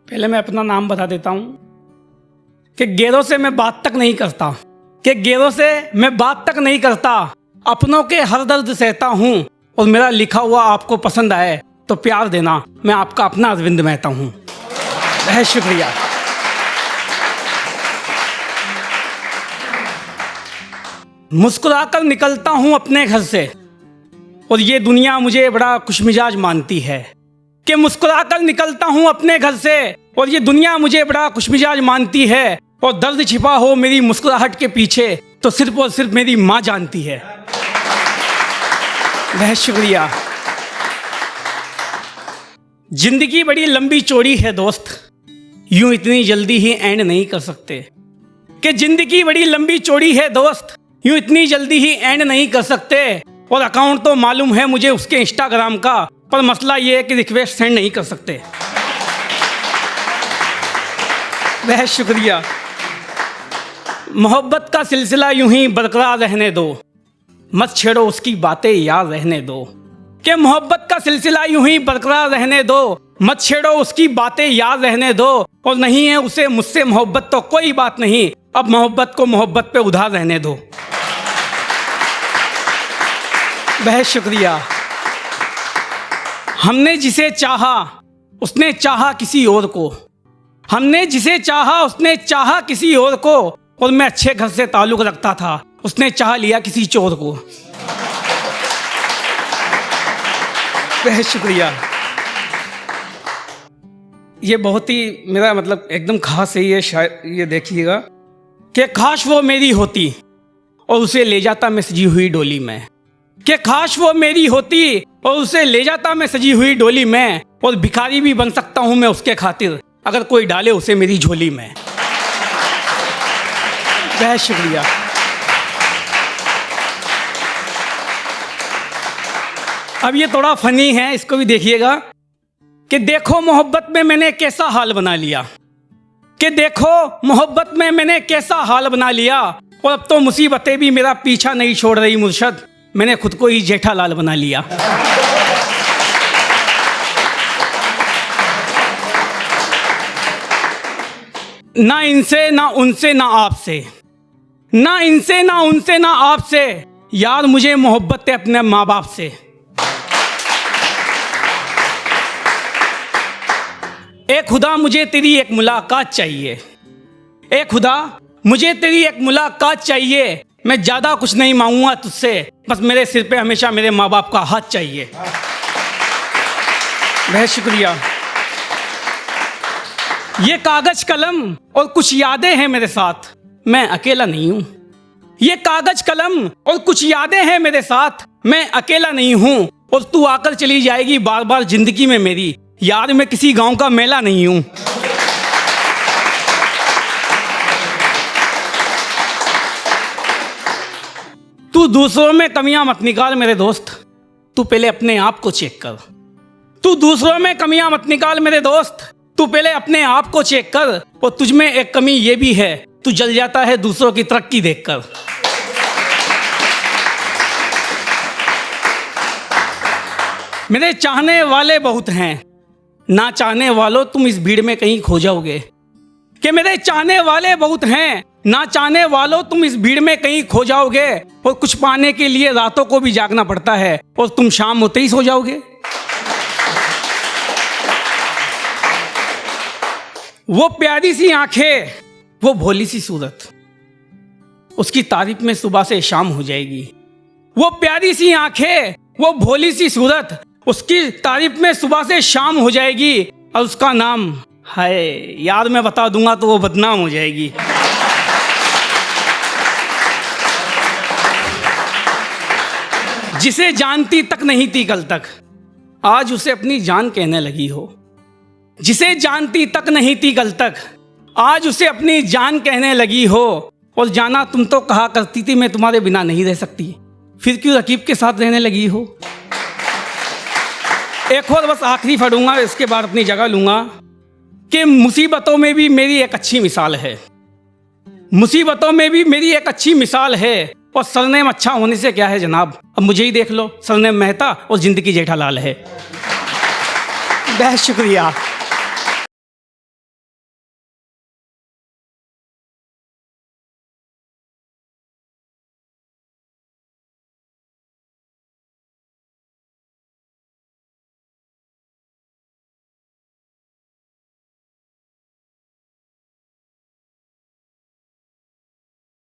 पहले मैं अपना नाम बता देता हूँ कि गैरों से मैं बात तक नहीं करता, कि गैरों से मैं बात तक नहीं करता, अपनों के हर दर्द सहता हूँ और मेरा लिखा हुआ आपको पसंद आए तो प्यार देना। मैं आपका अपना अरविंद मेहता हूँ। बहुत शुक्रिया। मुस्कुराकर निकलता हूँ अपने घर से और ये दुनिया मुझे बड़ा खुशमिजाज मानती है, कि मुस्कुराकर निकलता हूँ अपने घर से और ये दुनिया मुझे बड़ा खुशमिजाज मानती है, और दर्द छिपा हो मेरी मुस्कुराहट के पीछे तो सिर्फ और सिर्फ मेरी माँ जानती है। बहुत शुक्रिया। जिंदगी बड़ी लंबी चौड़ी है दोस्त, यूं इतनी जल्दी ही एंड नहीं कर सकते। कि जिंदगी बड़ी लंबी चौड़ी है दोस्त, यूं इतनी जल्दी ही एंड नहीं कर सकते। और अकाउंट तो मालूम है मुझे उसके इंस्टाग्राम का, पर मसला ये है कि रिक्वेस्ट सेंड नहीं कर सकते। बहुत शुक्रिया। मोहब्बत का सिलसिला यूं ही बरकरार रहने दो, मत छेड़ो उसकी बातें याद रहने दो। कि मोहब्बत का सिलसिला यूं ही बरकरार रहने दो, मत छेड़ो उसकी बातें याद रहने दो। और नहीं है उसे मुझसे मोहब्बत तो कोई बात नहीं, अब मोहब्बत को मोहब्बत पे उधार रहने दो। बहुत शुक्रिया। हमने जिसे चाहा उसने चाहा किसी और को, हमने जिसे चाहा उसने चाहा किसी और को, और मैं अच्छे घर से ताल्लुक रखता था, उसने चाह लिया किसी चोर को। बहुत शुक्रिया। ये बहुत ही मेरा मतलब एकदम खास है ये शायद, ये देखिएगा कि काश वो मेरी होती और उसे ले जाता मैं सजी हुई डोली में। कि काश वो मेरी होती और उसे ले जाता मैं सजी हुई डोली में, और भिखारी भी बन सकता हूं मैं उसके खातिर अगर कोई डाले उसे मेरी झोली में। बहुत शुक्रिया। अब ये थोड़ा फनी है, इसको भी देखिएगा कि देखो मोहब्बत में मैंने कैसा हाल बना लिया, कि देखो मोहब्बत में मैंने कैसा हाल बना लिया, और अब तो मुसीबतें भी मेरा पीछा नहीं छोड़ रही मुर्शद, मैंने खुद को ही जेठालाल बना लिया। ना इनसे ना उनसे ना आपसे, ना इनसे ना उनसे ना आपसे, यार मुझे मोहब्बत है अपने माँ बाप से। ए खुदा मुझे तेरी एक मुलाकात चाहिए, ए खुदा मुझे तेरी एक मुलाकात चाहिए, मैं ज़्यादा कुछ नहीं मांगूंगा तुझसे, बस मेरे सिर पे हमेशा मेरे माँ बाप का हाथ चाहिए। बहुत शुक्रिया। ये कागज कलम और कुछ यादें हैं मेरे साथ, मैं अकेला नहीं हूँ। ये कागज कलम और कुछ यादें हैं मेरे साथ, मैं अकेला नहीं हूँ। और तू आकर चली जाएगी बार बार जिंदगी में मेरी, यार मैं किसी गांव का मेला नहीं हूँ। तू दूसरों में कमियां मत निकाल मेरे दोस्त, तू पहले अपने आप को चेक कर। तू दूसरों में कमियां मत निकाल मेरे दोस्त, तू पहले अपने आप को चेक कर। और तुझ में एक कमी ये भी है, तू जल जाता है दूसरों की तरक्की देखकर। मेरे चाहने वाले बहुत हैं, ना चाहने वालों तुम इस भीड़ में कहीं खो जाओगे। कि मेरे चाहने वाले बहुत हैं, ना चाहने वालों तुम इस भीड़ में कहीं खो जाओगे। और कुछ पाने के लिए रातों को भी जागना पड़ता है, और तुम शाम होते ही सो जाओगे। वो प्यारी सी आंखें, वो भोली सी सूरत, उसकी तारीफ में सुबह से शाम हो जाएगी। वो प्यारी सी आंखें, वो भोली सी सूरत, उसकी तारीफ में सुबह से शाम हो जाएगी। और उसका नाम हाय यार मैं बता दूंगा तो वो बदनाम हो जाएगी। जिसे जानती तक नहीं थी कल तक, आज उसे अपनी जान कहने लगी हो। जिसे जानती तक नहीं थी कल तक, आज उसे अपनी जान कहने लगी हो। और जाना तुम तो कहा करती थी मैं तुम्हारे बिना नहीं रह सकती, फिर क्यों रकीब के साथ रहने लगी हो। एक और बस आखिरी पढ़ूंगा, इसके बाद अपनी जगह लूंगा। कि मुसीबतों में भी मेरी एक अच्छी मिसाल है, मुसीबतों में भी मेरी एक अच्छी मिसाल है। और सरनेम अच्छा होने से क्या है जनाब, अब मुझे ही देख लो, सरनेम मेहता और जिंदगी जेठालाल है। बहुत शुक्रिया।